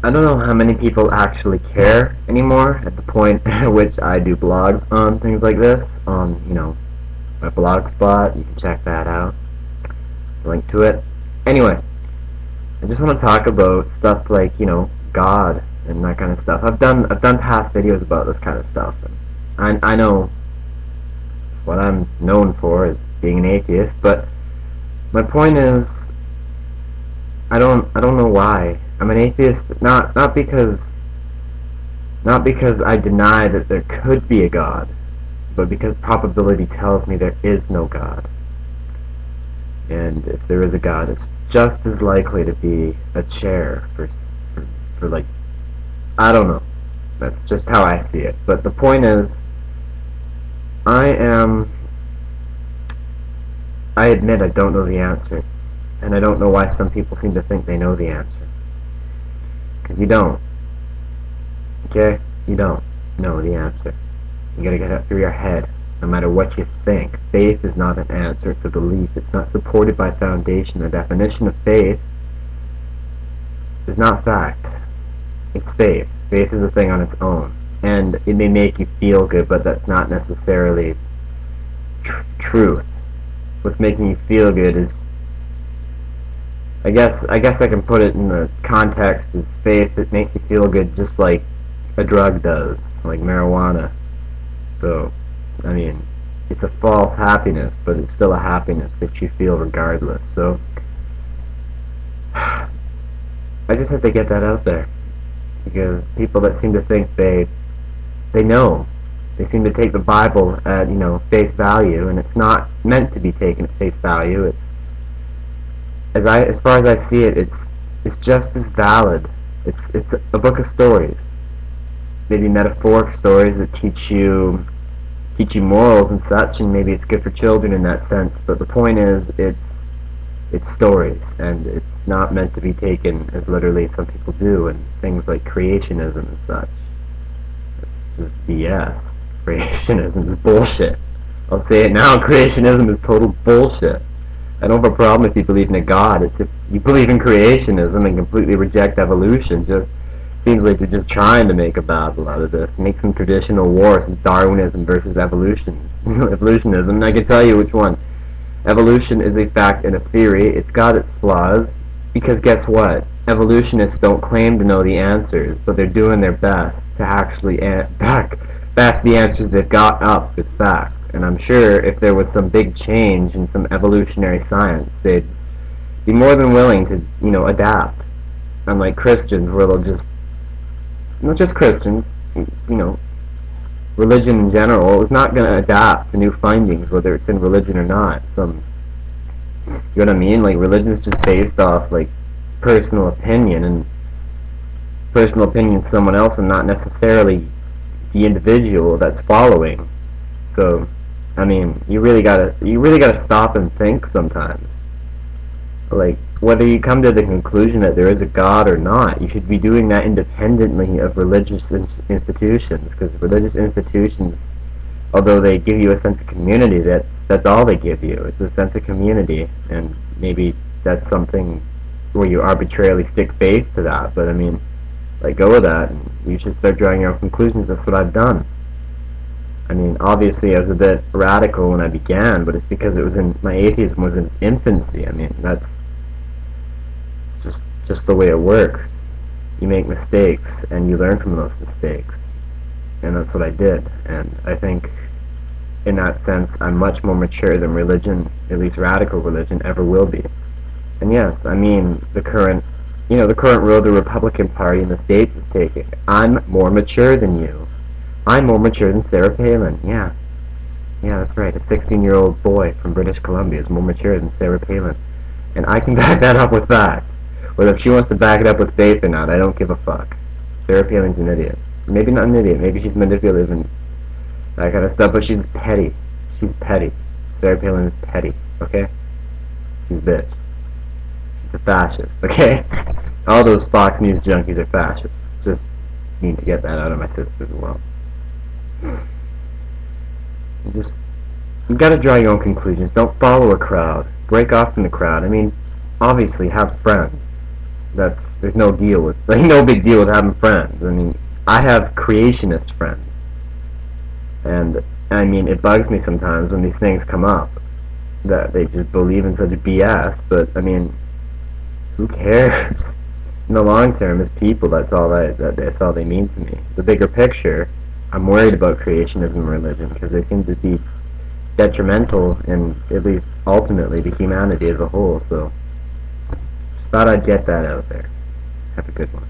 I don't know how many people actually care anymore at the point at which I do blogs on things like this on, my blog spot. You can check that out. Link to it. Anyway, I just want to talk about stuff like, God and that kind of stuff. I've done past videos about this kind of stuff, and I know what I'm known for is being an atheist, but my point is I don't know why. I'm an atheist not because I deny that there could be a God, but because probability tells me there is no God. And if there is a God, it's just as likely to be a chair for like, I don't know. That's just how I see it. But the point is, I admit I don't know the answer. And I don't know why some people seem to think they know the answer. Because you don't. Okay? You don't know the answer. You gotta get that through your head, no matter what you think. Faith is not an answer, it's a belief. It's not supported by foundation. The definition of faith is not fact. It's faith. Faith is a thing on its own. And it may make you feel good, but that's not necessarily truth. What's making you feel good is, I guess I can put it in the context as faith that makes you feel good just like a drug does, like marijuana. So, I mean, it's a false happiness, but it's still a happiness that you feel regardless. So, I just have to get that out there, because people that seem to think they know, they seem to take the Bible at, face value, and it's not meant to be taken at face value. It's, as far as I see it, it's just as valid. It's a book of stories, maybe metaphoric stories that teach you morals and such, and maybe it's good for children in that sense. But the point is, it's stories, and it's not meant to be taken as literally as some people do, and things like creationism and such. It's just BS. Creationism is bullshit. I'll say it now, creationism is total bullshit. I don't have a problem if you believe in a God. It's if you believe in creationism and completely reject evolution. Just seems like you're just trying to make a battle out of this. Make some traditional war, some Darwinism versus evolutionism, and I can tell you which one. Evolution is a fact and a theory. It's got its flaws, because guess what? Evolutionists don't claim to know the answers, but they're doing their best to actually back the answers they've got up with fact. And I'm sure if there was some big change in some evolutionary science, they'd be more than willing to, adapt. Unlike Christians, where they'll just, not just Christians, religion in general is not going to adapt to new findings, whether it's in religion or not. You know what I mean? Like, religion is just based off, like, personal opinion, and personal opinion is someone else and not necessarily the individual that's following. So, I mean, you really gotta stop and think sometimes. Like, whether you come to the conclusion that there is a God or not, you should be doing that independently of religious institutions, because religious institutions, although they give you a sense of community, that's all they give you. It's a sense of community, and maybe that's something where you arbitrarily stick faith to that, but I mean, let go of that, and you should start drawing your own conclusions. That's what I've done. I mean, obviously I was a bit radical when I began, but it's because my atheism was in its infancy. I mean, it's just the way it works. You make mistakes, and you learn from those mistakes. And that's what I did. And I think, in that sense, I'm much more mature than religion, at least radical religion, ever will be. And yes, I mean, the current road the Republican Party in the States is taking. I'm more mature than you. I'm more mature than Sarah Palin. Yeah, that's right. A 16-year-old boy from British Columbia is more mature than Sarah Palin. And I can back that up with fact. Whether if she wants to back it up with faith or not, I don't give a fuck. Sarah Palin's an idiot. Maybe not an idiot. Maybe she's manipulative and that kind of stuff, but she's petty. She's petty. Sarah Palin is petty, okay? She's a bitch. She's a fascist, okay? All those Fox News junkies are fascists. Just need to get that out of my system as well. You gotta draw your own conclusions. Don't follow a crowd. Break off from the crowd. I mean, obviously have friends. there's no deal with, like, no big deal with having friends. I mean, I have creationist friends, and I mean, it bugs me sometimes when these things come up that they just believe in such BS. But I mean, who cares? In the long term, as people, that's all they mean to me. The bigger picture, I'm worried about creationism and religion because they seem to be detrimental, and at least ultimately, to humanity as a whole. So, just thought I'd get that out there. Have a good one.